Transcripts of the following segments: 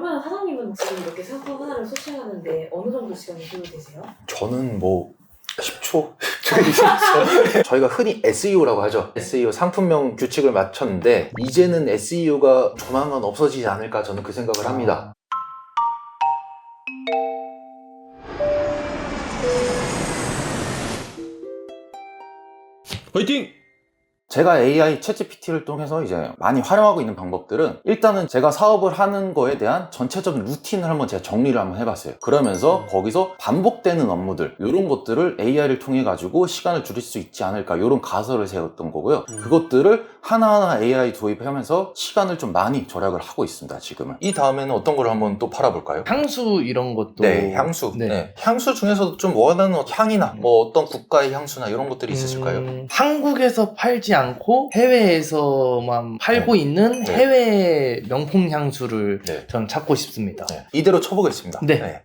그러면 사장님은 지금 이렇게 상품 하나를 소싱하는데 어느 정도 시간이 소요되세요? 저는 뭐 10초? 10초? 저희가 흔히 SEO라고 하죠. SEO 상품명 규칙을 맞췄는데 이제는 SEO가 조만간 없어지지 않을까 저는 그 생각을 합니다. 화이팅! 제가 AI 챗GPT를 통해서 이제 많이 활용하고 있는 방법들은 일단은 제가 사업을 하는 거에 대한 전체적인 루틴을 한번 제가 정리를 한번 해봤어요. 그러면서 거기서 반복되는 업무들 이런 것들을 AI를 통해 가지고 시간을 줄일 수 있지 않을까 이런 가설을 세웠던 거고요. 그것들을 하나하나 AI 도입하면서 시간을 좀 많이 절약을 하고 있습니다. 지금은. 이 다음에는 어떤 걸 한번 또 팔아볼까요? 향수 이런 것도. 네, 향수. 네. 네. 향수 중에서도 좀 원하는 향이나 뭐 어떤 국가의 향수나 이런 것들이 있으실까요? 한국에서 팔지 않고 해외에서만 팔고 네. 있는 네. 해외 명품 향수를 네. 전 찾고 싶습니다. 네. 이대로 쳐보겠습니다. 네.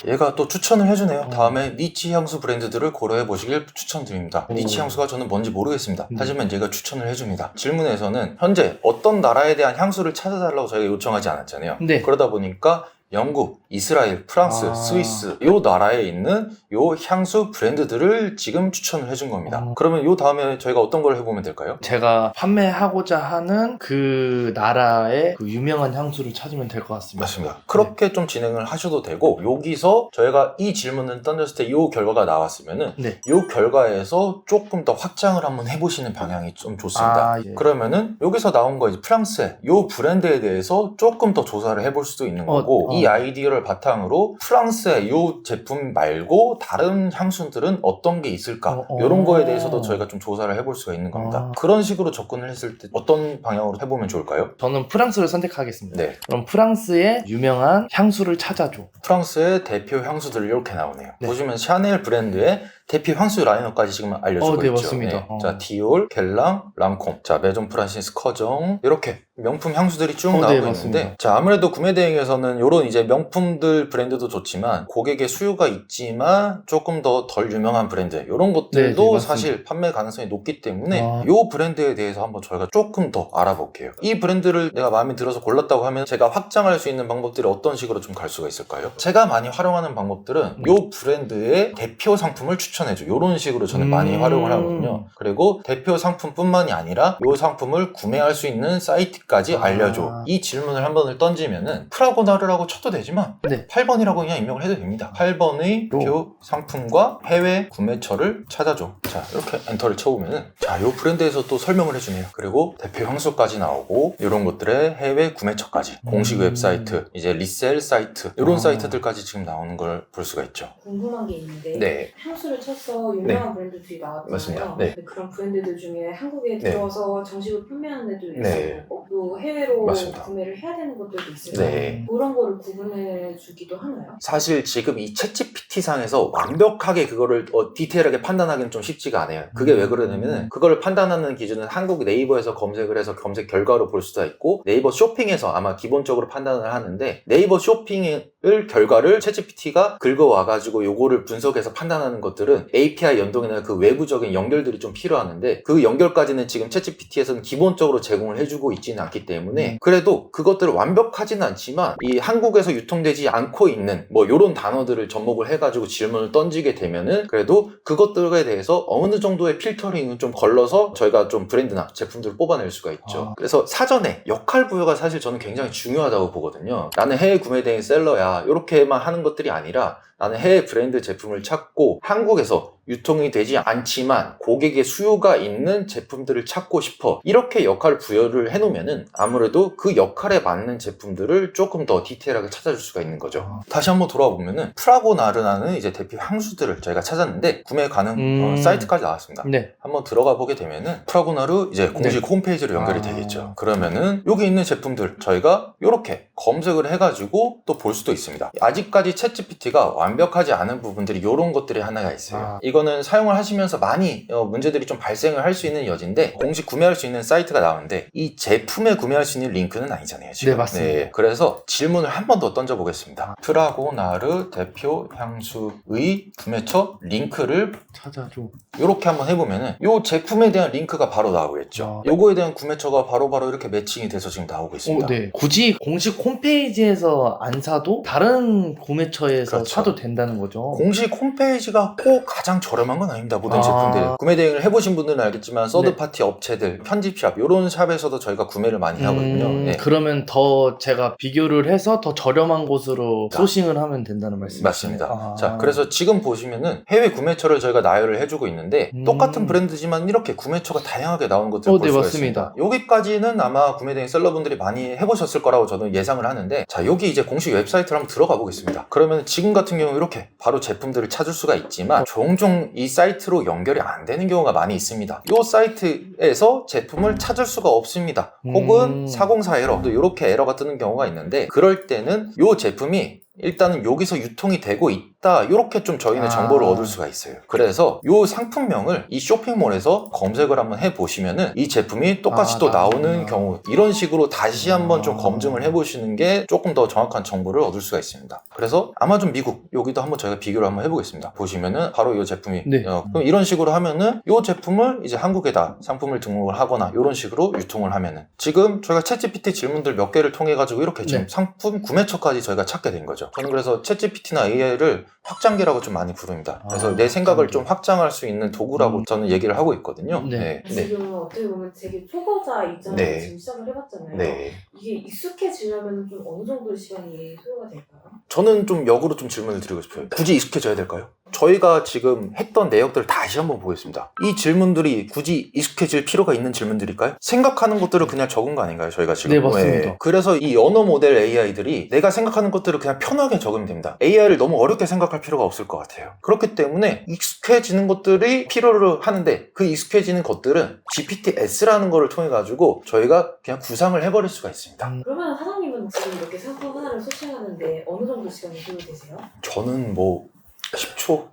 얘가 또 추천을 해주네요. 다음에 니치 향수 브랜드들을 고려해 보시길 추천드립니다. 니치 향수가 저는 뭔지 모르겠습니다. 하지만 얘가 추천을 해줍니다. 질문에서는 현재 어떤 나라에 대한 향수를 찾아달라고 저희가 요청하지 않았잖아요. 네. 그러다 보니까 영국, 이스라엘, 프랑스, 스위스 요 나라에 있는 요 향수 브랜드들을 지금 추천을 해준 겁니다. 그러면 요 다음에 저희가 어떤 걸 해보면 될까요? 제가 판매하고자 하는 그 나라의 그 유명한 향수를 찾으면 될 것 같습니다. 맞습니다. 그렇게 좀 진행을 하셔도 되고 여기서 저희가 이 질문을 던졌을 때 이 결과가 나왔으면은 네. 이 결과에서 조금 더 확장을 한번 해보시는 방향이 좀 좋습니다. 예. 그러면은 여기서 나온 거 이제 프랑스의 이 브랜드에 대해서 조금 더 조사를 해볼 수도 있는 거고 이 아이디어를 바탕으로 프랑스의 이 제품 말고 다른 향수들은 어떤 게 있을까 이런 거에 대해서도 저희가 좀 조사를 해볼 수가 있는 겁니다. 그런 식으로 접근을 했을 때 어떤 방향으로 해보면 좋을까요? 저는 프랑스를 선택하겠습니다. 네. 그럼 프랑스의 유명한 향수를 찾아줘. 프랑스의 대표 향수들 이렇게 나오네요. 네. 보시면 샤넬 브랜드의 대표 향수 라인업까지 지금 알려주고 네, 있죠. 맞습니다. 자, 디올, 겔랑, 랑콤, 자, 메존 프란시스 커정 이렇게 명품 향수들이 쭉 네, 나오고 맞습니다. 있는데 자, 아무래도 구매 대행에서는 이런 이제 명품들 브랜드도 좋지만 고객의 수요가 있지만 조금 더 덜 유명한 브랜드 이런 것들도 네, 맞습니다. 사실 판매 가능성이 높기 때문에 이 브랜드에 대해서 한번 저희가 조금 더 알아볼게요. 이 브랜드를 내가 마음에 들어서 골랐다고 하면 제가 확장할 수 있는 방법들이 어떤 식으로 좀 갈 수가 있을까요? 제가 많이 활용하는 방법들은 이 브랜드의 대표 상품을 추천해줘. 이런 식으로 저는 많이 활용을 하거든요. 그리고 대표 상품뿐만이 아니라 이 상품을 구매할 수 있는 사이트까지 알려줘. 이 질문을 한 번을 던지면은 프라고나르라고 쳐도 되지만 네. 8번이라고 그냥 입력을 해도 됩니다. 8번의 표 상품과 해외 구매처를 찾아줘. 자, 이렇게 엔터를 쳐보면은 자, 이 브랜드에서 또 설명을 해주네요. 그리고 대표 향수까지 나오고 이런 것들의 해외 구매처까지 공식 웹사이트, 이제 리셀 사이트 이런 사이트들까지 지금 나오는 걸 볼 수가 있죠. 궁금한 게 있는데 네. 향수를 쳐서 유명한 브랜드들이 나왔잖아요. 맞습니다. 네. 근데 그런 브랜드들 중에 한국에 네. 들어와서 정식으로 판매하는 데도 있고 네. 또 해외로 맞습니다. 구매를 해야 되는 것들도 있어요. 네. 그런 거를 구분해 주기도 하나요? 사실 지금 이 챗GPT 상에서 완벽하게 그거를 디테일하게 판단하기는 좀 쉽지가 않아요. 그게 왜 그러냐면은 그거를 판단하는 기준은 한국 네이버에서 검색을 해서 검색 결과로 볼 수도 있고 네이버 쇼핑에서 아마 기본적으로 판단을 하는데 네이버 쇼핑을 결과를 챗GPT가 긁어와가지고 요거를 분석해서 판단하는 것들은 API 연동이나 그 외부적인 연결들이 좀 필요하는데 그 연결까지는 지금 챗GPT에서는 기본적으로 제공을 해주고 있지는 않기 때문에 그래도 그것들을 완벽하지는 않지만 이 한국에서 유통되지 않고 있는 뭐 요런 단어들을 접목을 해가지고 질문을 던지게 되면은 그래도 그것들에 대해서 어느 정도의 필터링은 좀 걸러서 저희가 좀 브랜드나 제품들을 뽑아낼 수가 있죠. 그래서 사전에 역할 부여가 사실 저는 굉장히 중요하다고 보거든요. 나는 해외 구매 대행 셀러야 이렇게만 하는 것들이 아니라 나는 해외 브랜드 제품을 찾고 한국에서 유통이 되지 않지만 고객의 수요가 있는 제품들을 찾고 싶어. 이렇게 역할 부여를 해놓으면은 아무래도 그 역할에 맞는 제품들을 조금 더 디테일하게 찾아줄 수가 있는 거죠. 다시 한번 돌아와 보면은 프라고나르라는 이제 대표 향수들을 저희가 찾았는데 구매 가능 사이트까지 나왔습니다. 네. 한번 들어가 보게 되면은 프라고나르 이제 공식 홈페이지로 연결이 되겠죠. 그러면은 여기 있는 제품들 저희가 이렇게 검색을 해가지고 또 볼 수도 있습니다. 아직까지 챗GPT가 완벽하지 않은 부분들이 이런 것들이 하나가 있어요. 아. 이거는 사용을 하시면서 많이 문제들이 좀 발생을 할 수 있는 여지인데 공식 구매할 수 있는 사이트가 나오는데 이 제품에 구매할 수 있는 링크는 아니잖아요, 지금. 네, 맞습니다. 그래서 질문을 한 번 더 던져보겠습니다. 프라고나르 대표 향수의 구매처 링크를 찾아줘. 이렇게 한번 해보면은 이 제품에 대한 링크가 바로 나오겠죠. 요거에 대한 구매처가 바로바로 이렇게 매칭이 돼서 지금 나오고 있습니다. 네. 굳이 공식 홈페이지에서 안 사도 다른 구매처에서 그렇죠. 사도 된다는 거죠. 공식 홈페이지가 꼭 가장 저렴한 건 아닙니다. 모든 아. 제품들이. 구매 대행을 해보신 분들은 알겠지만 서드파티 업체들, 편집샵 이런 샵에서도 저희가 구매를 많이 하거든요. 네. 그러면 더 제가 비교를 해서 더 저렴한 곳으로 소싱을 하면 된다는 말씀이시죠? 맞습니다. 아. 자, 그래서 지금 보시면은 해외 구매처를 저희가 나열을 해주고 있는데 똑같은 브랜드지만 이렇게 구매처가 다양하게 나오는 것들을 볼 네, 수가 맞습니다. 있습니다. 여기까지는 아마 구매 대행 셀러분들이 많이 해보셨을 거라고 저는 예상을 하는데, 자, 여기 이제 공식 웹사이트를 한번 들어가 보겠습니다. 그러면 지금 같은 경우 이렇게 바로 제품들을 찾을 수가 있지만 종종 이 사이트로 연결이 안 되는 경우가 많이 있습니다. 이 사이트에서 제품을 찾을 수가 없습니다. 혹은 404 에러, 또 이렇게 에러가 뜨는 경우가 있는데, 그럴 때는 이 제품이 일단은 여기서 유통이 되고 있다, 이렇게 좀 저희는 정보를 얻을 수가 있어요. 그래서 이 상품명을 이 쇼핑몰에서 검색을 한번 해보시면은 이 제품이 똑같이 또 나오는 경우, 이런 식으로 다시 한번 좀 검증을 해보시는 게 조금 더 정확한 정보를 얻을 수가 있습니다. 그래서 아마존 미국 여기도 한번 저희가 비교를 한번 해보겠습니다. 보시면은 바로 이 제품이 그럼 이런 식으로 하면은 이 제품을 이제 한국에다 상품을 등록을 하거나 이런 식으로 유통을 하면은, 지금 저희가 챗GPT 질문들 몇 개를 통해 가지고 이렇게 지금 상품 구매처까지 저희가 찾게 된 거죠. 저는 그래서 챗GPT나 AI를 확장기라고 좀 많이 부릅니다. 그래서 내 생각을 좀 확장할 수 있는 도구라고 저는 얘기를 하고 있거든요. 지금 어떻게 보면 되게 초보자 입장에서 지금 시작을 해봤잖아요. 이게 익숙해지려면 좀 어느 정도 시간이 소요가 될까요? 저는 좀 역으로 좀 질문을 드리고 싶어요. 굳이 익숙해져야 될까요? 저희가 지금 했던 내역들을 다시 한번 보겠습니다. 이 질문들이 굳이 익숙해질 필요가 있는 질문들일까요? 생각하는 것들을 그냥 적은 거 아닌가요, 저희가 지금? 네, 맞습니다. 그래서 이 언어 모델 AI들이 내가 생각하는 것들을 그냥 편하게 적으면 됩니다. AI를 너무 어렵게 생각할 필요가 없을 것 같아요. 그렇기 때문에 익숙해지는 것들이 필요로 하는데, 그 익숙해지는 것들은 GPT-S라는 거를 통해 가지고 저희가 그냥 구상을 해버릴 수가 있습니다. 그러면 사장님은 지금 이렇게 상품 하나를 소싱하는데 어느 정도 시간이 소요되세요? 저는 뭐 10초?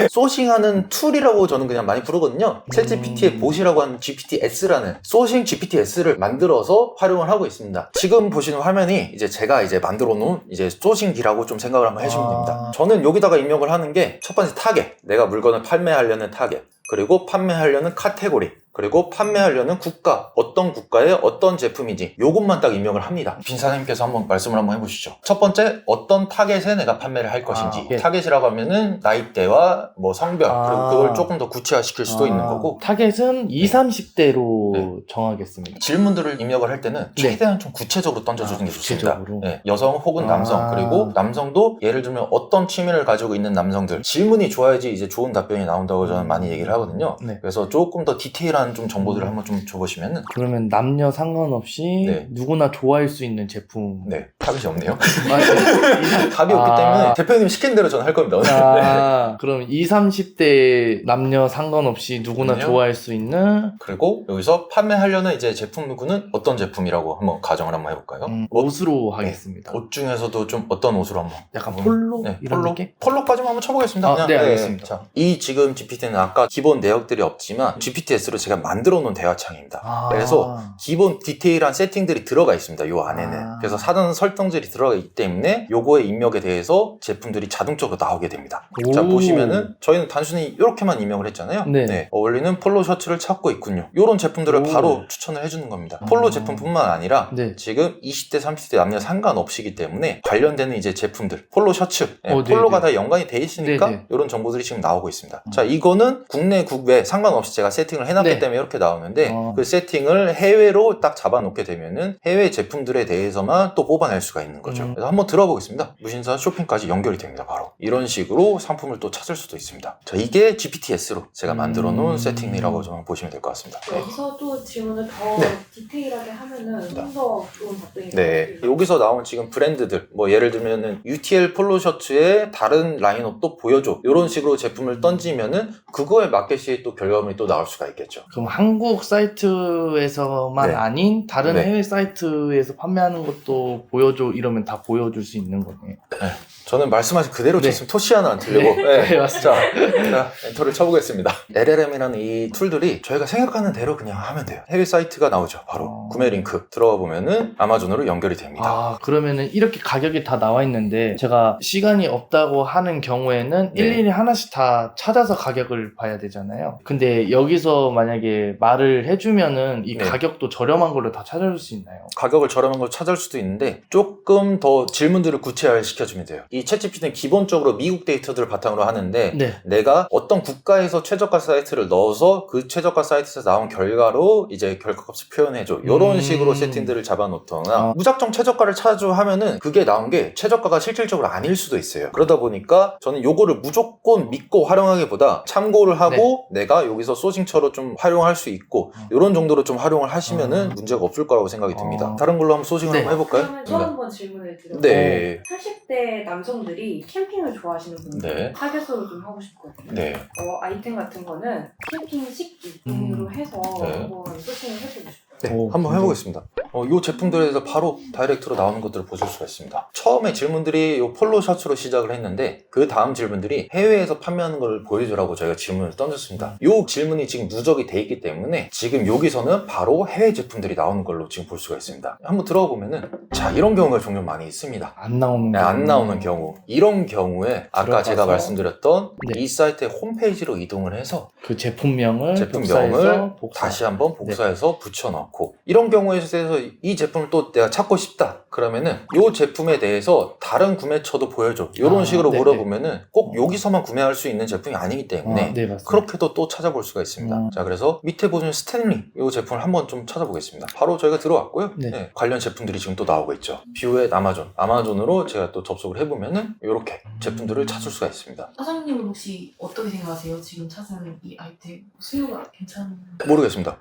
소싱하는 툴이라고 저는 그냥 많이 부르거든요. 챗GPT의 봇이라고 하는 GPT-S라는 소싱 GPT-S를 만들어서 활용을 하고 있습니다. 지금 보시는 화면이 이제 제가 이제 만들어 놓은 이제 소싱기라고 좀 생각을 한번 해주시면 됩니다. 저는 여기다가 입력을 하는 게 첫 번째 타겟, 내가 물건을 판매하려는 타겟, 그리고 판매하려는 카테고리, 그리고 판매하려는 국가, 어떤 국가의 어떤 제품인지 요것만 딱 입력을 합니다. 빈 사장님께서 한번 말씀을 한번 해보시죠. 첫 번째, 어떤 타겟에 내가 판매를 할 것인지. 타겟이라고 하면은 나이대와 뭐 성별, 그리고 그걸 조금 더 구체화시킬 수도 있는 거고, 타겟은 20, 30대로 정하겠습니다. 질문들을 입력을 할 때는 최대한 좀 구체적으로 던져주는 게 좋습니다. 구체적으로. 여성 혹은 남성, 그리고 남성도 예를 들면 어떤 취미를 가지고 있는 남성들, 질문이 좋아야지 이제 좋은 답변이 나온다고 저는 많이 얘기를 하거든요. 그래서 조금 더 디테일한 좀 정보들을 한번 좀 줘보시면은. 그러면 남녀 상관없이 누구나 좋아할 수 있는 제품. 타겟이 없네요. 맞아요. 답이 없기 때문에 대표님 시킨 대로 저는 할 겁니다. 그럼 20, 30대 남녀 상관없이 누구나 좋아할 수 있는. 그리고 여기서 판매하려는 이제 제품군은 어떤 제품이라고 한번 가정을 한번 해볼까요? 옷으로 하겠습니다. 옷 중에서도 좀 어떤 옷으로 한번? 약간 폴로? 이런 느낌? 폴로까지만 한번 쳐보겠습니다. 네, 알겠습니다. 자, 이 지금 GPT는 아까 기본 내역들이 없지만 GPT-S로 제가 만들어 놓은 대화창입니다. 그래서 기본 디테일한 세팅들이 들어가 있습니다. 요 안에는. 그래서 사전 설정들이 들어가 있기 때문에 요거의 입력에 대해서 제품들이 자동적으로 나오게 됩니다. 자, 보시면은 저희는 단순히 이렇게만 입력을 했잖아요. 어울리는 폴로 셔츠를 찾고 있군요. 요런 제품들을 바로 추천을 해주는 겁니다. 폴로 제품뿐만 아니라 지금 20대, 30대 남녀 상관없이기 때문에 관련되는 이제 제품들, 폴로 셔츠, 폴로가 다 연관이 돼 있으니까 이런 정보들이 지금 나오고 있습니다. 자, 이거는 국내, 국외 상관없이 제가 세팅을 해놨기 때문에 이렇게 나오는데, 그 세팅을 해외로 딱 잡아놓게 되면은 해외 제품들에 대해서만 또 뽑아낼 수가 있는 거죠. 그래서 한번 들어보겠습니다. 무신사 쇼핑까지 연결이 됩니다. 바로 이런 식으로 상품을 또 찾을 수도 있습니다. 자, 이게 GPT-S로 제가 만들어 놓은 세팅이라고 좀 보시면 될 것 같습니다. 여기서 또 질문을 더 디테일하게 하면은 좀 더 좋은 답변이 여기서 나온 지금 브랜드들, 뭐 예를 들면은 UTL 폴로 셔츠의 다른 라인업도 보여줘, 이런 식으로 제품을 던지면은 그거에 마켓이 또 결과물이 또 나올 수가 있겠죠. 그럼 한국 사이트에서만 네. 아닌 다른 네. 해외 사이트에서 판매하는 것도 보여줘 이러면 다 보여줄 수 있는 거네요. 저는 말씀하신 그대로 네. 쳤으면 토시 하나 안 틀리고. 네, 맞습니다. 자, 엔터를 쳐보겠습니다. LLM이라는 이 툴들이 저희가 생각하는 대로 그냥 하면 돼요. 해외 사이트가 나오죠. 바로 구매 링크 들어가 보면은 아마존으로 연결이 됩니다. 아, 그러면은 이렇게 가격이 다 나와 있는데 제가 시간이 없다고 하는 경우에는 네. 일일이 하나씩 다 찾아서 가격을 봐야 되잖아요. 근데 여기서 만약에 말을 해주면은 이 네. 가격도 저렴한 걸로 다 찾아줄 수 있나요? 가격을 저렴한 걸 찾을 수도 있는데 조금 더 질문들을 구체화를 시켜주면 돼요. 이 챗GPT는 기본적으로 미국 데이터들을 바탕으로 하는데 네. 내가 어떤 국가에서 최저가 사이트를 넣어서 그 최저가 사이트에서 나온 결과로 이제 결과값을 표현해줘. 이런 식으로 세팅들을 잡아놓거나 무작정 최저가를 찾아줘 하면은 그게 나온 게 최저가가 실질적으로 아닐 수도 있어요. 그러다 보니까 저는 요거를 무조건 믿고 활용하기보다 참고를 하고 내가 여기서 소싱처로 좀 활용할 수 있고 이런 정도로 좀 활용을 하시면은 문제가 없을 거라고 생각이 듭니다. 다른 걸로 한번 소싱을 네. 한번 해볼까요? 그러면 저 한번 질문을 드려요. 네. 30대 남성들이 캠핑을 좋아하시는 분들 네. 타겟으로 좀 하고 싶거든요. 네. 아이템 같은 거는 캠핑 식기 종류로 해서 네. 한번 소싱을 해보고 싶어요. 네, 오, 한번 굉장히- 해보겠습니다. 이 제품들에 대해서 바로 다이렉트로 나오는 것들을 보실 수가 있습니다. 처음에 질문들이 이 폴로 셔츠로 시작을 했는데 그 다음 질문들이 해외에서 판매하는 걸 보여주라고 저희가 질문을 던졌습니다. 이 질문이 지금 누적이 돼 있기 때문에 지금 여기서는 바로 해외 제품들이 나오는 걸로 지금 볼 수가 있습니다. 한번 들어가 보면은 자, 이런 경우가 종종 많이 있습니다. 안 나오는 네, 안 나오는 경우. 이런 경우에 아까 들어가서. 제가 말씀드렸던 네. 이 사이트의 홈페이지로 이동을 해서 그 제품명을 제품명을 복사. 다시 한번 복사해서 붙여넣고 이런 경우에 대해서 이 제품을 또 내가 찾고 싶다 그러면은 이 제품에 대해서 다른 구매처도 보여줘 이런 식으로 네네. 물어보면은 꼭 여기서만 구매할 수 있는 제품이 아니기 때문에 네, 맞습니다. 그렇게도 또 찾아볼 수가 있습니다. 자, 그래서 밑에 보시면 스탠리 이 제품을 한번 좀 찾아보겠습니다. 바로 저희가 들어왔고요. 네. 네, 관련 제품들이 지금 또 나오고 있죠. 뷰앳 아마존으로 제가 또 접속을 해보면은 이렇게 제품들을 찾을 수가 있습니다. 사장님은 혹시 어떻게 생각하세요? 지금 찾은 이 아이템 수요가 괜찮은?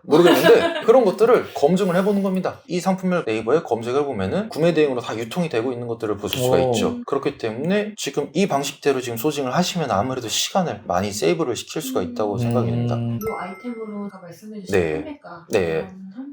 모르겠는데 그런 것들을 검증을 해보는 겁니다. 이 상품명 네이버에 검색을 보면은 구매 대행으로 다 유통이 되고 있는 것들을 보실 수가 오. 있죠. 그렇기 때문에 지금 이 방식대로 지금 소싱을 하시면 아무래도 시간을 많이 세이브를 시킬 수가 있다고 생각이 됩니다. 이 아이템으로 다 말씀해주신 네. 판매가 네.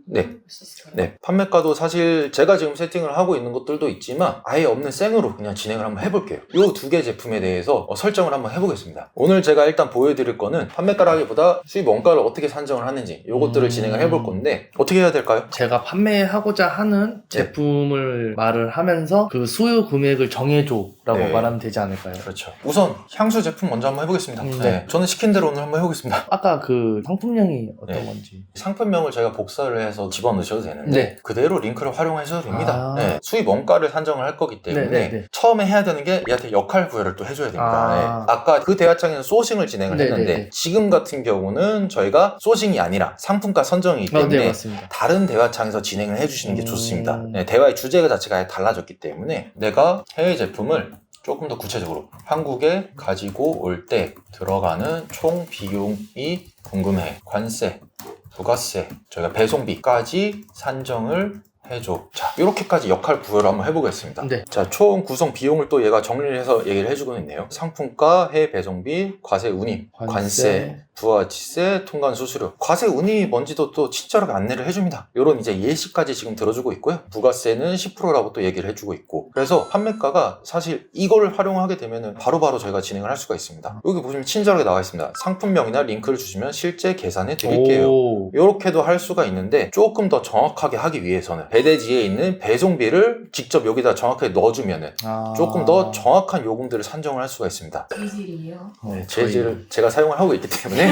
네. 볼수 있을까요? 네, 판매가도 사실 제가 지금 세팅을 하고 있는 것들도 있지만 아예 없는 생으로 그냥 진행을 한번 해볼게요. 이 두 개 제품에 대해서 설정을 한번 해보겠습니다. 오늘 제가 일단 보여드릴 거는 판매가라기보다 수입 원가를 어떻게 산정을 하는지 이것들을 진행을 해볼 건데 어떻게 해야 될까요? 제가 판매하고자 하는 제품을 말을 하면서 그 수요 금액을 정해줘라고 네. 말하면 되지 않을까요? 그렇죠. 우선 향수 제품 먼저 한번 해보겠습니다. 네. 네, 저는 시킨 대로 오늘 한번 해보겠습니다. 아까 그 상품명이 어떤 네. 건지. 상품명을 저희가 복사를 해서 집어넣으셔도 되는데 네. 그대로 링크를 활용하셔도 됩니다. 아. 네, 수입 원가를 산정을 할 거기 때문에 네, 네, 네. 처음에 해야 되는 게 얘한테 역할 부여를 또 해줘야 됩니다. 아. 네. 아까 그 대화창에는 소싱을 진행을 네, 했는데 네, 네. 지금 같은 경우는 저희가 소싱이 아니라 상품가 선정이기 때문에 네, 맞습니다. 다른 대화창에서 진행을 해주시는 게 좋습니다. 네. 네, 대화의 주제가 자체가 아예 달라졌기 때문에 내가 해외 제품을 조금 더 구체적으로 한국에 가지고 올 때 들어가는 총 비용이 궁금해. 관세, 부가세, 저희가 배송비까지 산정을 해줘. 자, 이렇게까지 역할 부여를 한번 해보겠습니다. 네. 자, 총 구성 비용을 또 얘가 정리를 해서 얘기를 해주고 있네요. 상품가, 해외 배송비, 과세 운임, 관세, 부가세, 통관 수수료. 과세 운임이 뭔지도 또 친절하게 안내를 해줍니다. 이런 이제 예시까지 지금 들어주고 있고요. 부가세는 10%라고 또 얘기를 해주고 있고. 그래서 판매가가 사실 이걸 활용하게 되면은 바로바로 저희가 진행을 할 수가 있습니다. 여기 보시면 친절하게 나와 있습니다. 상품명이나 링크를 주시면 실제 계산해 드릴게요. 오. 이렇게도 할 수가 있는데 조금 더 정확하게 하기 위해서는 배대지에 있는 배송비를 직접 여기다 정확하게 넣어주면은 아. 조금 더 정확한 요금들을 산정을 할 수가 있습니다. 재질이에요. 네, 재질을 제가 사용을 하고 있기 때문에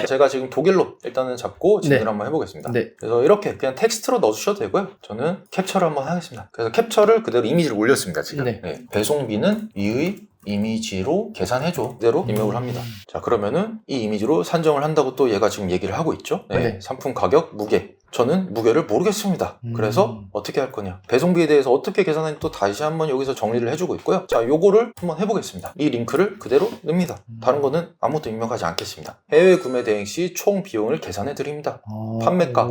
제가 지금 독일로 일단은 잡고 진행을 네. 한번 해보겠습니다. 네. 그래서 이렇게 그냥 텍스트로 넣어주셔도 되고요. 저는 캡처를 한번 하겠습니다. 그래서 캡처를 그대로 이미지를 올렸습니다. 지금. 네. 네, 배송비는 이의 이미지로 계산해줘. 그대로 입력을 합니다. 자, 그러면은 이 이미지로 산정을 한다고 또 얘가 지금 얘기를 하고 있죠. 네, 네. 상품 가격, 무게 저는 무게를 모르겠습니다. 그래서 어떻게 할 거냐, 배송비에 대해서 어떻게 계산하는지 또 다시 한번 여기서 정리를 해주고 있고요. 자, 요거를 한번 해보겠습니다. 이 링크를 그대로 넣습니다. 다른 거는 아무것도 입력하지 않겠습니다. 해외 구매 대행 시 총 비용을 계산해 드립니다. 판매가,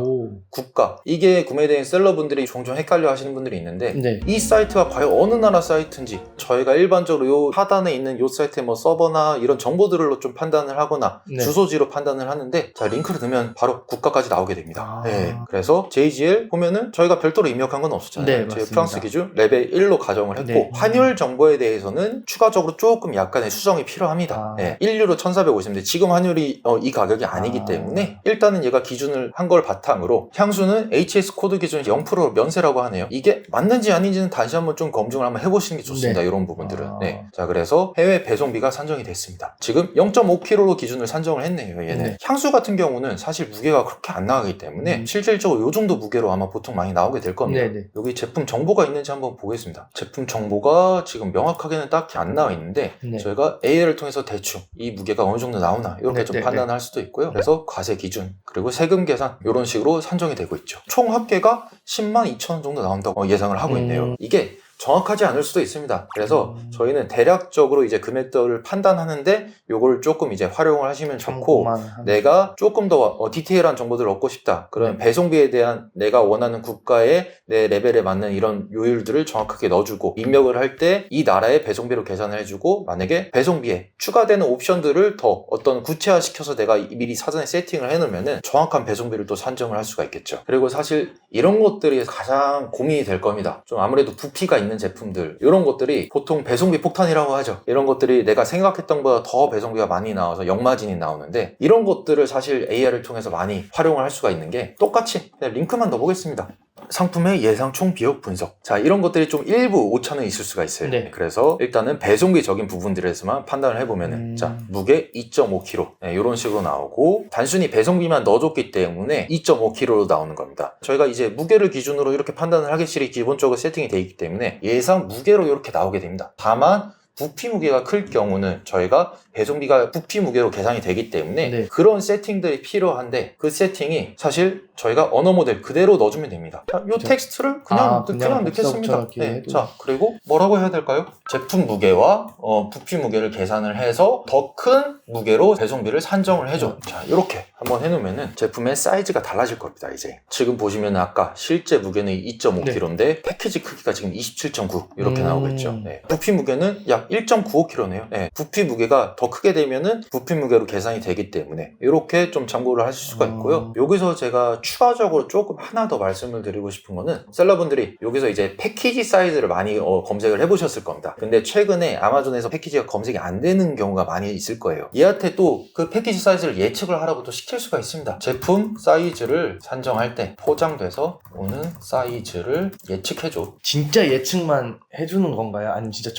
국가, 이게 구매 대행 셀러분들이 종종 헷갈려 하시는 분들이 있는데 네. 이 사이트가 과연 어느 나라 사이트인지 저희가 일반적으로 요 하단에 있는 요 사이트의 뭐 서버나 이런 정보들로 좀 판단을 하거나 네. 주소지로 판단을 하는데, 자, 링크를 넣으면 바로 국가까지 나오게 됩니다. 아. 네. 그래서 JGL 보면은 저희가 별도로 입력한 건 없었잖아요. 네, 저희 맞습니다. 프랑스 기준 레벨 1로 가정을 했고, 네. 환율 정보에 대해서는 추가적으로 조금 약간의 수정이 필요합니다. 아. 네. 1유로 1,450인데 지금 환율이 이 가격이 아니기 때문에 일단은 얘가 기준을 한 걸 바탕으로 향수는 HS 코드 기준 0% 면세라고 하네요. 이게 맞는지 아닌지는 다시 한번 좀 검증을 한번 해보시는 게 좋습니다. 네. 이런 부분들은. 아. 네. 자, 그래서 해외 배송비가 산정이 됐습니다. 지금 0.5kg로 기준을 산정을 했네요. 얘는. 네. 향수 같은 경우는 사실 무게가 그렇게 안 나가기 때문에 실질적으로 이 정도 무게로 아마 보통 많이 나오게 될 겁니다. 네네. 여기 제품 정보가 있는지 한번 보겠습니다. 제품 정보가 지금 명확하게는 딱히 안 나와 있는데 네. 저희가 AL을 통해서 대충 이 무게가 어느 정도 나오나 이렇게 네, 좀 네, 판단할 수도 있고요. 그래서 과세 기준 그리고 세금 계산 이런 식으로 산정이 되고 있죠. 총 합계가 10만 2천 원 정도 나온다고 예상을 하고 있네요. 이게 정확하지 않을 수도 있습니다. 그래서 저희는 대략적으로 이제 금액들을 판단하는데 요걸 조금 이제 활용을 하시면 좋고, 내가 조금 더 디테일한 정보들을 얻고 싶다. 그러면 배송비에 대한 내가 원하는 국가의 내 레벨에 맞는 이런 요율들을 정확하게 넣어주고, 입력을 할 때 이 나라의 배송비로 계산을 해주고, 만약에 배송비에 추가되는 옵션들을 더 어떤 구체화시켜서 내가 미리 사전에 세팅을 해놓으면은 정확한 배송비를 또 산정을 할 수가 있겠죠. 그리고 사실 이런 것들이 가장 고민이 될 겁니다. 좀 아무래도 부피가 있는 제품들, 이런 것들이 보통 배송비 폭탄이라고 하죠. 이런 것들이 내가 생각했던 것보다 더 배송비가 많이 나와서 역마진이 나오는데, 이런 것들을 사실 AR을 통해서 많이 활용을 할 수가 있는 게, 똑같이 그냥 링크만 넣어보겠습니다. 상품의 예상 총 비용 분석. 자, 이런 것들이 좀 일부 오차는 있을 수가 있어요. 네. 그래서 일단은 배송비적인 부분들에서만 판단을 해보면은 자, 무게 2.5kg 이런 식으로 나오고, 단순히 배송비만 넣어줬기 때문에 2.5kg로 나오는 겁니다. 저희가 이제 무게를 기준으로 이렇게 판단을 하기 기본적으로 세팅이 되어 있기 때문에 예상 무게로 이렇게 나오게 됩니다. 다만 부피 무게가 클 경우는 저희가 배송비가 부피 무게로 계산이 되기 때문에 네. 그런 세팅들이 필요한데, 그 세팅이 사실 저희가 언어 모델 그대로 넣어주면 됩니다. 자, 요 텍스트를 그냥 넣겠습니다. 네. 자, 그리고 뭐라고 해야 될까요? 제품 무게와 부피 무게를 계산을 해서 더 큰 무게로 배송비를 산정을 해줘. 자, 이렇게 한번 해놓으면은 제품의 사이즈가 달라질 겁니다. 이제 지금 보시면 아까 실제 무게는 2.5kg인데 패키지 크기가 지금 27.9 이렇게 나오겠죠. 네. 부피 무게는 약 1.95kg네요. 네. 부피 무게가 더 크게 되면은 부피 무게로 계산이 되기 때문에 이렇게 좀 참고를 하실 수가 있고요. 여기서 제가 추가적으로 조금 하나 더 말씀을 드리고 싶은 거는, 셀러분들이 여기서 이제 패키지 사이즈를 많이 검색을 해보셨을 겁니다. 근데 최근에 아마존에서 패키지가 검색이 안 되는 경우가 많이 있을 거예요. 얘한테 또 그 패키지 사이즈를 예측을 하라고 또 시킬 수가 있습니다. 제품 사이즈를 산정할 때 포장돼서 오는 사이즈를 예측해줘. 진짜 예측만 해주는 건가요? 아니면 진짜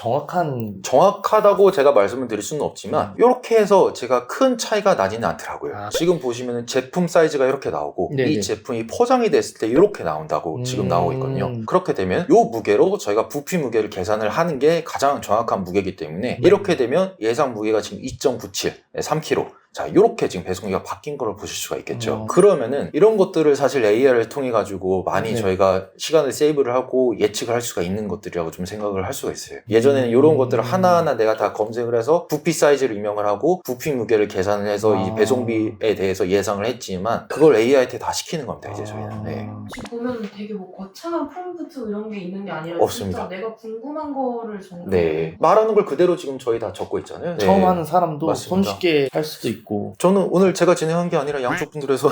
정확하다고 제가 말씀을 드릴 수는 없지만 이렇게 해서 제가 큰 차이가 나지는 않더라고요. 지금 보시면 제품 사이즈가 이렇게 나오고, 네네. 이 제품이 포장이 됐을 때 이렇게 나온다고 지금 나오고 있거든요. 그렇게 되면 이 무게로 저희가 부피 무게를 계산을 하는 게 가장 정확한 무게이기 때문에 이렇게 되면 예상 무게가 지금 2.97, 3kg. 자, 이렇게 지금 배송비가 바뀐 걸 보실 수가 있겠죠. 그러면은 이런 것들을 사실 AR을 통해 가지고 많이 저희가 시간을 세이브를 하고 예측을 할 수가 있는 것들이라고 좀 생각을 할 수가 있어요. 예전에는 이런 것들을 하나하나 내가 다 검색을 해서 부피 사이즈를 입력을 하고 부피 무게를 계산을 해서 이 배송비에 대해서 예상을 했지만, 그걸 AI한테 다 시키는 겁니다, 이제 저희는. 네. 지금 보면 되게 뭐 거창한 프롬프트 이런 게 있는 게 아니라 없습니다. 진짜 내가 궁금한 거를 정말 네. 말하는 걸 그대로 지금 저희 다 적고 있잖아요. 네. 처음 하는 사람도 맞습니다. 손쉽게 할 수도 있고. 저는 오늘 제가 진행한 게 아니라 양쪽 분들에서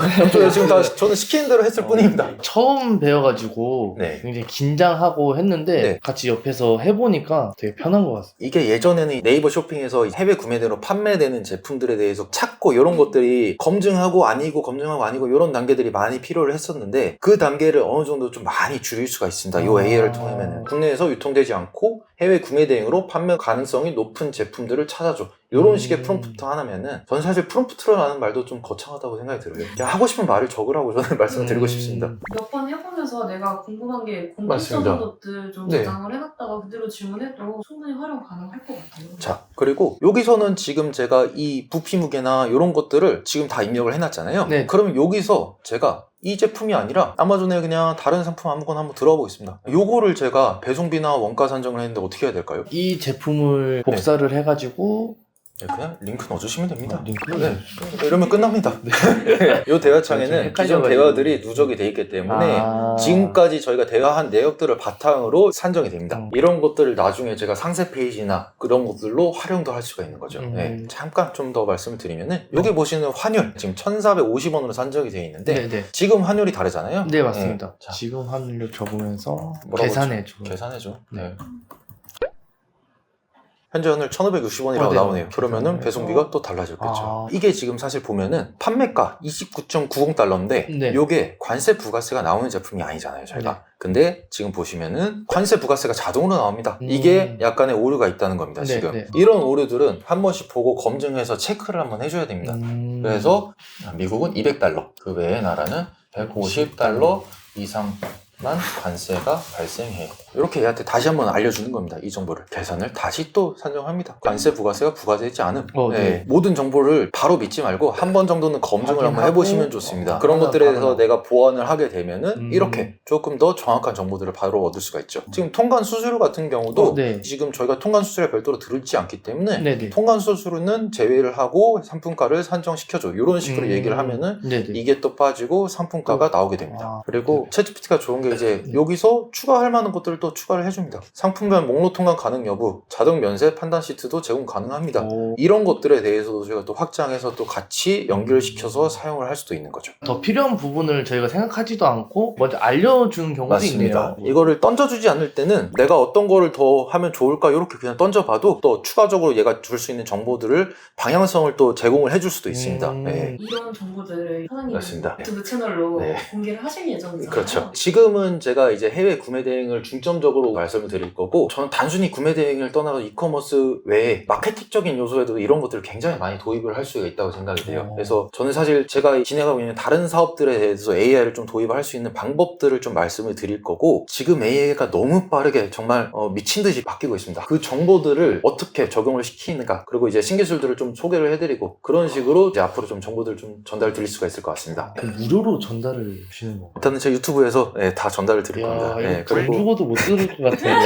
지금 다 저는 시키는 대로 했을 뿐입니다. 처음 배워가지고 네. 굉장히 긴장하고 했는데 네. 같이 옆에서 해보니까 되게 편한 것 같습니다. 이게 예전에는 네이버 쇼핑에서 해외 구매대로 판매되는 제품들에 대해서 찾고 이런 것들이 검증하고 아니고 이런 단계들이 많이 필요를 했었는데, 그 단계를 어느 정도 좀 많이 줄일 수가 있습니다. 이 AI를 통하면은 국내에서 유통되지 않고 해외 구매 대행으로 판매 가능성이 높은 제품들을 찾아줘. 이런 식의 프롬프트 하나면은 저는 사실 프롬프트라는 말도 좀 거창하다고 생각이 들어요. 그냥 하고 싶은 말을 적으라고 저는 말씀을 드리고 싶습니다. 몇 번 해보면서 내가 궁금한 게 맞습니다. 공통적인 것들 좀 네. 저장을 해놨다가 그대로 질문해도 충분히 활용 가능할 것 같아요. 자, 그리고 여기서는 지금 제가 이 부피 무게나 이런 것들을 지금 다 입력을 해놨잖아요. 네. 그러면 여기서 제가 이 제품이 아니라 아마존에 그냥 다른 상품 아무거나 한번 들어가 보겠습니다. 요거를 제가 배송비나 원가 산정을 했는데 어떻게 해야 될까요? 이 제품을 복사를 해가지고 네, 그냥 링크 넣어주시면 됩니다. 링크를 네. 이러면 끝납니다. 이 대화창에는 기존 대화들이 누적이 돼 있기 때문에 지금까지 저희가 대화한 내역들을 바탕으로 산정이 됩니다. 이런 것들을 나중에 제가 상세 페이지나 그런 것들로 활용도 할 수가 있는 거죠. 네. 잠깐 좀 더 말씀을 드리면은 여기 보시는 환율 지금 1,450원으로 산정이 되어 있는데 네네. 지금 환율이 다르잖아요. 네, 맞습니다. 네. 자, 지금 환율 적으면서 뭐라고 계산해줘. 계산해줘. 네. 네. 현재 환율 1,560원이라고 네. 나오네요. 그러면은 배송비가 또 달라졌겠죠. 이게 지금 사실 보면은 판매가 29.90달러인데 네. 요게 관세 부가세가 나오는 제품이 아니잖아요, 저희가. 네. 근데 지금 보시면은 관세 부가세가 자동으로 나옵니다. 이게 약간의 오류가 있다는 겁니다, 네, 지금. 네. 이런 오류들은 한 번씩 보고 검증해서 체크를 한번 해줘야 됩니다. 그래서 미국은 200달러, 그 외의 나라는 150달러 이상만 관세가 발생해요. 이렇게 얘한테 다시 한번 알려주는 겁니다. 이 정보를. 계산을 다시 또 산정합니다. 관세 부가세가 부과되지 않음. 네. 모든 정보를 바로 믿지 말고 한 번 정도는 검증을 한번 해보시면 좋습니다. 그런 바로 것들에 대해서 나와. 내가 보완을 하게 되면은 이렇게 조금 더 정확한 정보들을 바로 얻을 수가 있죠. 지금 통관 수수료 같은 경우도 네. 지금 저희가 통관 수수료 별도로 들지 않기 때문에 네네. 통관 수수료는 제외를 하고 상품가를 산정시켜줘. 이런 식으로 얘기를 하면은 네네. 이게 또 빠지고 상품가가 나오게 됩니다. 그리고 챗GPT가 좋은 게 이제 네. 여기서 추가할 만한 것들을 또 추가를 해줍니다. 상품별 목록 통관 가능 여부, 자동 면세 판단 시트도 제공 가능합니다. 이런 것들에 대해서도 저희가 또 확장해서 또 같이 연결시켜서 사용을 할 수도 있는 거죠. 더 필요한 부분을 저희가 생각하지도 않고 먼저 알려주는 경우도 맞습니다. 있네요. 이거를 던져주지 않을 때는 내가 어떤 거를 더 하면 좋을까 이렇게 그냥 던져봐도 또 추가적으로 얘가 줄 수 있는 정보들을 방향성을 또 제공을 해줄 수도 있습니다. 네. 이런 정보들을 사장님 맞습니다. 유튜브 채널로 네. 공개를 하실 예정이잖아요. 그렇죠. 지금은 제가 이제 해외 구매 대행을 중점적으로 말씀을 드릴 거고, 저는 단순히 구매 대행을 떠나서 이커머스 외에 마케팅적인 요소에도 이런 것들을 굉장히 많이 도입을 할 수가 있다고 생각이 돼요. 그래서 저는 사실 제가 진행하고 있는 다른 사업들에 대해서 AI를 좀 도입을 할 수 있는 방법들을 좀 말씀을 드릴 거고, 지금 AI가 너무 빠르게 정말 미친 듯이 바뀌고 있습니다. 그 정보들을 어떻게 적용을 시키는가, 그리고 이제 신기술들을 좀 소개를 해드리고, 그런 식으로 이제 앞으로 좀 정보들을 좀 전달 드릴 수가 있을 것 같습니다. 무료로 전달을 주시는 거. 일단은 제 유튜브에서 다 전달을 드릴 겁니다. 이거 돈 주고도 못 들을 것 같아요.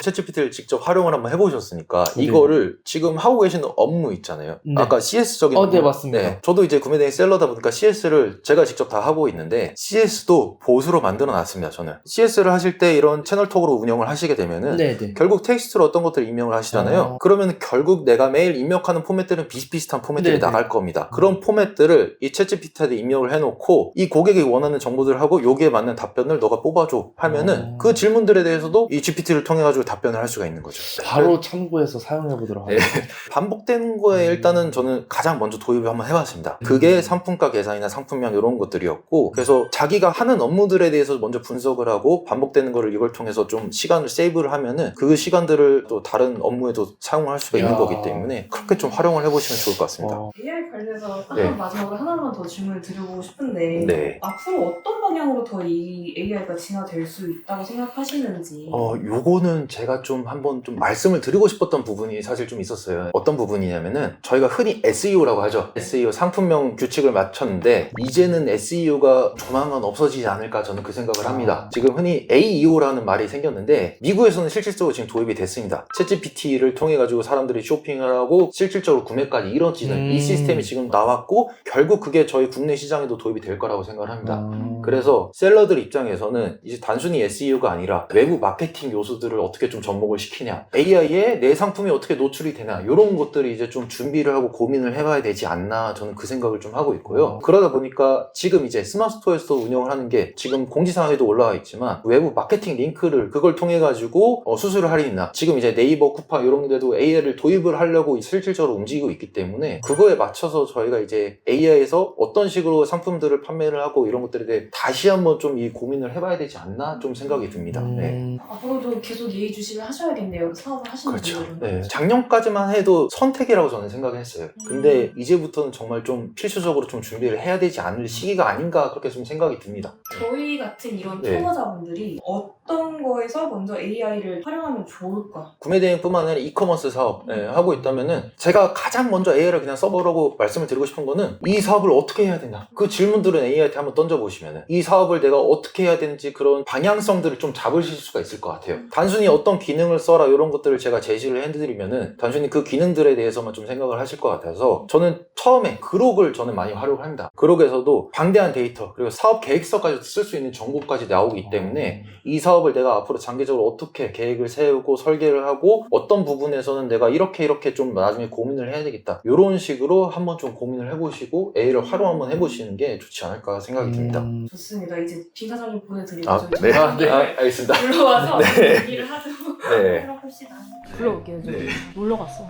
챗GPT를 직접 활용을 한번 해보셨으니까 이거를 지금 하고 계시는 업무 있잖아요. 네. 아까 CS적인 업무. 네, 맞습니다. 네, 저도 이제 구매대행 셀러다 보니까 CS를 제가 직접 다 하고 있는데 CS도 보수로 만들어 놨습니다. 저는 CS를 하실 때 이런 채널톡으로 운영을 하시게 되면은 네네. 결국 텍스트로 어떤 것들을 입력을 하시잖아요. 그러면 결국 내가 매일 입력하는 포맷들은 비슷비슷한 포맷들이 네네. 나갈 겁니다. 그런 포맷들을 이 챗GPT한테 입력을 해놓고 이 고객이 원하는 정보들을 하고 여기에 맞는 답변을 너가 뽑아줘 하면은 그 질문들에 대해서도 이 GPT를 통해 가지고 답변을 할 수가 있는 거죠. 바로 참고해서 사용해 보도록 하겠습니다. 반복되는 거에 일단은 저는 가장 먼저 도입을 한번 해봤습니다. 그게 상품가 계산이나 상품명 이런 것들이었고, 그래서 자기가 하는 업무들에 대해서 먼저 분석을 하고 반복되는 거를 이걸 통해서 좀 시간을 세이브를 하면은 그 시간들을 또 다른 업무에도 사용할 수가 있는 거기 때문에 그렇게 좀 활용을 해보시면 좋을 것 같습니다. AI 관련해서 딱 네. 마지막으로 하나만 더 질문을 드리고 싶은데 네. 앞으로 어떤 방향으로 더 이 AI가 진화될 수 있다고 생각하시는지. 요거는 제가 좀 한번 좀 말씀을 드리고 싶었던 부분이 사실 좀 있었어요. 어떤 부분이냐면은 저희가 흔히 SEO라고 하죠. SEO 상품명 규칙을 맞췄는데 이제는 SEO가 조만간 없어지지 않을까 저는 그 생각을 합니다. 지금 흔히 AEO라는 말이 생겼는데 미국에서는 실질적으로 지금 도입이 됐습니다. 챗GPT를 통해 가지고 사람들이 쇼핑을 하고 실질적으로 구매까지 이루어지는 이 시스템이 지금 나왔고 결국 그게 저희 국내 시장에도 도입이 될 거라고 생각을 합니다. 그래서 셀러들 입장에서는 이제 단순히 SEO가 아니라 외부 마케팅 요소들을 어떻게 좀 접목을 시키냐, AI에 내 상품이 어떻게 노출이 되냐, 이런 것들이 이제 좀 준비를 하고 고민을 해봐야 되지 않나 저는 그 생각을 좀 하고 있고요. 그러다 보니까 지금 이제 스마트스토어에서 운영을 하는 게 지금 공지사항에도 올라와 있지만 외부 마케팅 링크를 그걸 통해 가지고 수수료 할인이나 지금 이제 네이버 쿠팡 이런 데도 AI를 도입을 하려고 실질적으로 움직이고 있기 때문에 그거에 맞춰서 저희가 이제 AI에서 어떤 식으로 상품들을 판매를 하고 이런 것들에 대해 다시 한번 좀 이 고민을 해봐야 되지 않나 좀 생각이 듭니다. 네. 앞으로도 계속 예의주시를 하셔야겠네요. 사업을 하시는 그렇죠. 분들은. 네. 작년까지만 해도 선택이라고 저는 생각했어요. 근데 이제부터는 정말 좀 필수적으로 좀 준비를 해야 되지 않을 시기가 아닌가 그렇게 좀 생각이 듭니다. 저희 같은 이런 네. 초보자분들이 어떤 거에서 먼저 AI를 활용하면 좋을까? 구매대행뿐만 아니라 이커머스 사업 하고 있다면은 제가 가장 먼저 AI를 그냥 써보라고 말씀을 드리고 싶은 거는 이 사업을 어떻게 해야 되냐 그 질문들은 AI한테 한번 던져보시면은 이 사업을 내가 어떻게 해야 되는지 그런 방향성들을 좀 잡으실 수가 있을 것 같아요. 단순히 어떤 기능을 써라 이런 것들을 제가 제시를 해드리면은 단순히 그 기능들에 대해서만 좀 생각을 하실 것 같아서 저는 처음에 그록을 저는 많이 활용을 합니다. 그록에서도 방대한 데이터 그리고 사업 계획서까지 쓸 수 있는 정보까지 나오기 때문에 이 사업을 내가 앞으로 장기적으로 어떻게 계획을 세우고 설계를 하고 어떤 부분에서는 내가 이렇게 좀 나중에 고민을 해야 되겠다 이런 식으로 한번 좀 고민을 해보시고 A를 활용 한번 해보시는 게 좋지 않을까 생각이 듭니다. 좋습니다. 이제 김 사장님 보내드리고 아, 저희 네. 조사님 알겠습니다. 불러와서 네. 얘기를 하죠. 네. 해봅시다. 불러올게요. 저 네. 놀러 갔어.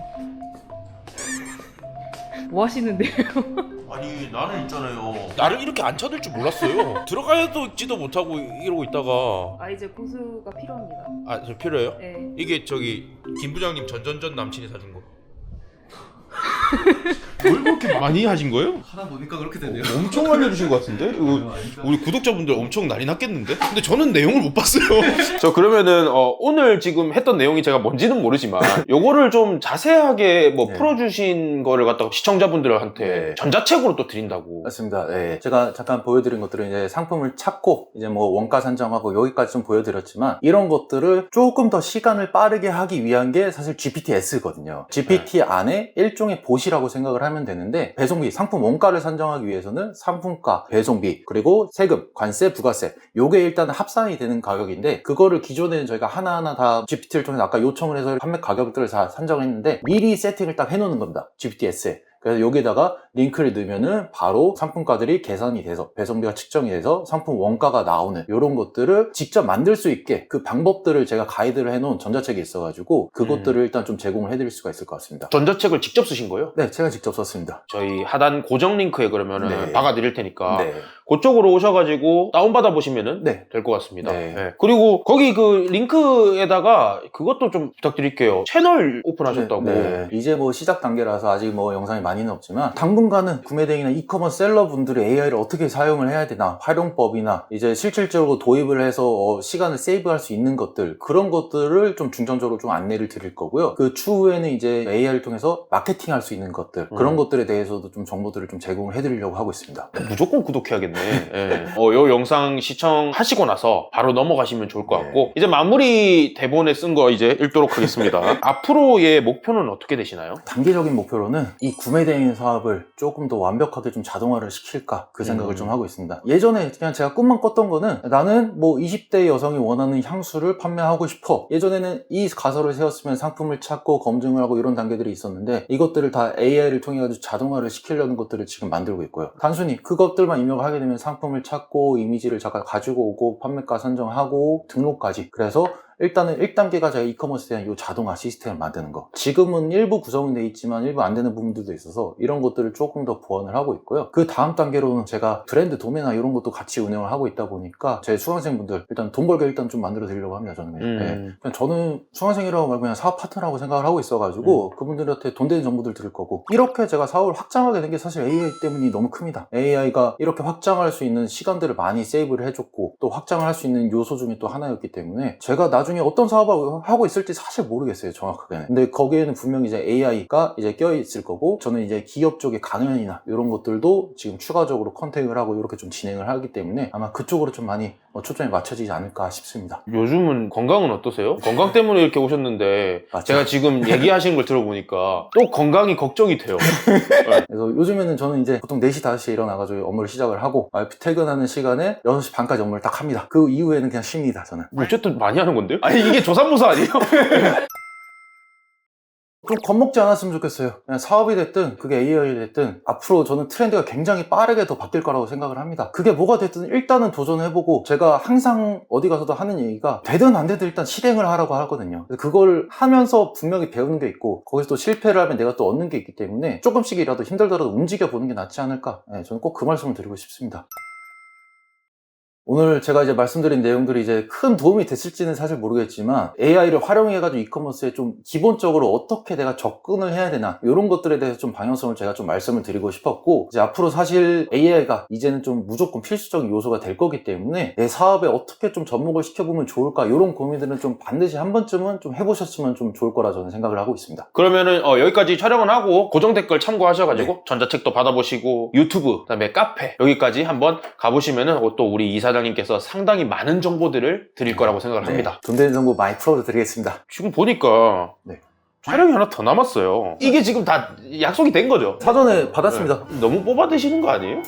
뭐 하시는데요? 아니 나는 있잖아요 나를 이렇게 안 쳐들 줄 몰랐어요 들어가야도 있지도 못하고 이러고 있다가 아 이제 고수가 필요합니다. 아 저 필요해요? 네. 이게 저기 김 부장님 전전전 남친이 사준 거 뭘 그렇게 많이 하신 거예요? 하다 보니까 그렇게 되네요. 엄청 알려주신 것 같은데? 이거 우리 구독자분들 엄청 난리 났겠는데? 근데 저는 내용을 못 봤어요 저 그러면은 오늘 지금 했던 내용이 제가 뭔지는 모르지만 요거를 좀 자세하게 뭐 네. 풀어주신 거를 갖다가 시청자분들한테 네. 전자책으로 또 드린다고 맞습니다. 네. 제가 잠깐 보여드린 것들은 이제 상품을 찾고 이제 뭐 원가 산정하고 여기까지 좀 보여드렸지만 이런 것들을 조금 더 시간을 빠르게 하기 위한 게 사실 GPT-S거든요. GPT 안에 일종의 봇이라고 생각을 하면 되는데 배송비, 상품 원가를 산정하기 위해서는 상품가, 배송비, 그리고 세금, 관세, 부가세 요게 일단 합산이 되는 가격인데 그거를 기존에는 저희가 하나하나 다 GPT를 통해서 아까 요청을 해서 판매 가격들을 다 산정했는데 미리 세팅을 딱 해놓는 겁니다. GPT-S에. 그래서 여기에다가 링크를 넣으면은 바로 상품가들이 계산이 돼서 배송비가 측정이 돼서 상품 원가가 나오는 이런 것들을 직접 만들 수 있게 그 방법들을 제가 가이드를 해놓은 전자책이 있어가지고 그것들을 일단 좀 제공을 해드릴 수가 있을 것 같습니다. 전자책을 직접 쓰신 거예요? 네, 제가 직접 썼습니다. 저희 하단 고정 링크에 그러면은 네. 박아드릴 테니까 네. 그쪽으로 오셔가지고 다운받아 보시면은 네. 될 것 같습니다. 네. 네. 그리고 거기 그 링크에다가 그것도 좀 부탁드릴게요. 채널 오픈하셨다고. 네. 이제 뭐 시작 단계라서 아직 뭐 영상이 많이는 없지만 당분간은 구매대행이나 이커머스 셀러분들이 AI를 어떻게 사용을 해야 되나 활용법이나 이제 실질적으로 도입을 해서 시간을 세이브할 수 있는 것들 그런 것들을 좀 중점적으로 좀 안내를 드릴 거고요. 그 추후에는 이제 AI를 통해서 마케팅할 수 있는 것들 그런 것들에 대해서도 좀 정보들을 좀 제공을 해드리려고 하고 있습니다. 무조건 구독해야겠네. 네. 요 영상 시청하시고 나서 바로 넘어가시면 좋을 것 같고 이제 마무리 대본에 쓴 거 이제 읽도록 하겠습니다. 앞으로의 목표는 어떻게 되시나요? 단기적인 목표로는 이 구매대행 사업을 조금 더 완벽하게 좀 자동화를 시킬까 그 생각을 좀 하고 있습니다. 예전에 그냥 제가 꿈만 꿨던 거는 나는 뭐 20대 여성이 원하는 향수를 판매하고 싶어. 예전에는 이 가설을 세웠으면 상품을 찾고 검증을 하고 이런 단계들이 있었는데 이것들을 다 AI를 통해 가지고 자동화를 시키려는 것들을 지금 만들고 있고요. 단순히 그것들만 입력을 하게 되면 상품을 찾고 이미지를 잠깐 가지고 오고 판매가 산정하고 등록까지 그래서 일단은 1단계가 제가 이커머스에 대한 이 자동화 시스템을 만드는 거. 지금은 일부 구성은 돼 있지만 일부 안 되는 부분들도 있어서 이런 것들을 조금 더 보완을 하고 있고요. 그 다음 단계로는 제가 브랜드 도매나 이런 것도 같이 운영을 하고 있다 보니까 제 수강생분들 일단 돈 벌게 일단 좀 만들어 드리려고 합니다. 저는 그냥 저는 수강생이라고 말고 그냥 사업 파트너라고 생각을 하고 있어가지고 그분들한테 돈 되는 정보들 들을 거고 이렇게 제가 사업을 확장하게 된 게 사실 AI 때문이 너무 큽니다. AI가 이렇게 확장할 수 있는 시간들을 많이 세이브를 해줬고 또 확장을 할 수 있는 요소 중에 또 하나였기 때문에 제가 나중에 어떤 사업을 하고 있을지 사실 모르겠어요, 정확하게는. 근데 거기에는 분명히 이제 AI가 이제 껴있을 거고, 저는 이제 기업 쪽의 강연이나 이런 것들도 지금 추가적으로 컨택을 하고 이렇게 좀 진행을 하기 때문에 아마 그쪽으로 좀 많이 초점이 맞춰지지 않을까 싶습니다. 요즘은 건강은 어떠세요? 건강 때문에 이렇게 오셨는데 맞죠. 제가 지금 얘기하시는 걸 들어보니까 또 건강이 걱정이 돼요. 네. 그래서 요즘에는 저는 이제 보통 4시, 5시에 일어나가지고 업무를 시작을 하고 와이프 퇴근하는 시간에 6시 반까지 업무를 딱 합니다. 그 이후에는 그냥 쉽니다, 저는. 어쨌든 많이 하는 건데요? 아니 이게 조삼모사 아니에요? 좀 겁먹지 않았으면 좋겠어요. 그냥 사업이 됐든 그게 AI이 됐든 앞으로 저는 트렌드가 굉장히 빠르게 더 바뀔 거라고 생각을 합니다. 그게 뭐가 됐든 일단은 도전해보고 제가 항상 어디 가서도 하는 얘기가 되든 안 되든 일단 실행을 하라고 하거든요. 그걸 하면서 분명히 배우는 게 있고 거기서 또 실패를 하면 내가 또 얻는 게 있기 때문에 조금씩이라도 힘들더라도 움직여보는 게 낫지 않을까. 저는 꼭 그 말씀을 드리고 싶습니다. 오늘 제가 이제 말씀드린 내용들이 이제 큰 도움이 됐을지는 사실 모르겠지만 AI를 활용해가지고 이커머스에 좀 기본적으로 어떻게 내가 접근을 해야 되나 이런 것들에 대해서 좀 방향성을 제가 좀 말씀을 드리고 싶었고 이제 앞으로 사실 AI가 이제는 좀 무조건 필수적인 요소가 될 거기 때문에 내 사업에 어떻게 좀 접목을 시켜보면 좋을까 이런 고민들은 좀 반드시 한 번쯤은 좀 해보셨으면 좀 좋을 거라 저는 생각을 하고 있습니다. 그러면은 여기까지 촬영을 하고 고정 댓글 참고하셔가지고 전자책도 받아보시고 유튜브 그다음에 카페 여기까지 한번 가보시면은 또 우리 이사장님께서 상당히 많은 정보들을 드릴 거라고 생각을 합니다. 돈 되는 정보 많이 풀어드리겠습니다. 지금 보니까 네. 촬영이 하나 더 남았어요. 이게 지금 다 약속이 된 거죠? 사전에 받았습니다. 너무 뽑아 드시는 거 아니에요?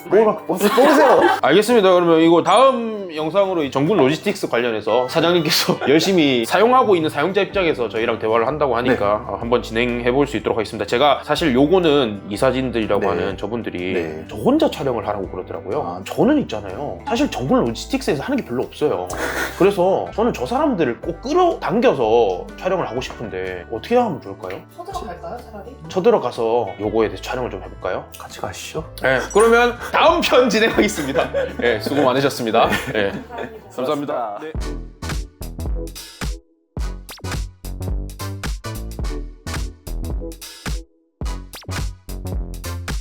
뽑으세요. 알겠습니다. 그러면 이거 다음 영상으로 이 정군 로지스틱스 관련해서 사장님께서 열심히 사용하고 있는 사용자 입장에서 저희랑 대화를 한다고 하니까 한번 진행해 볼 수 있도록 하겠습니다. 제가 사실 요거는 이사진들이라고 네. 하는 저분들이 네. 저 혼자 촬영을 하라고 그러더라고요. 저는 있잖아요. 사실 정군 로지스틱스에서 하는 게 별로 없어요. 그래서 저는 저 사람들을 꼭 끌어당겨서 촬영을 하고 싶은데 어떻게 하면 좋을까요? 쳐들어갈까요 차라리? 쳐들어가서 요거에 대해서 촬영을 좀 해볼까요? 같이 가시죠. 네, 그러면 다음 편 진행하겠습니다. 네, 수고 많으셨습니다. 네, 감사합니다. 네.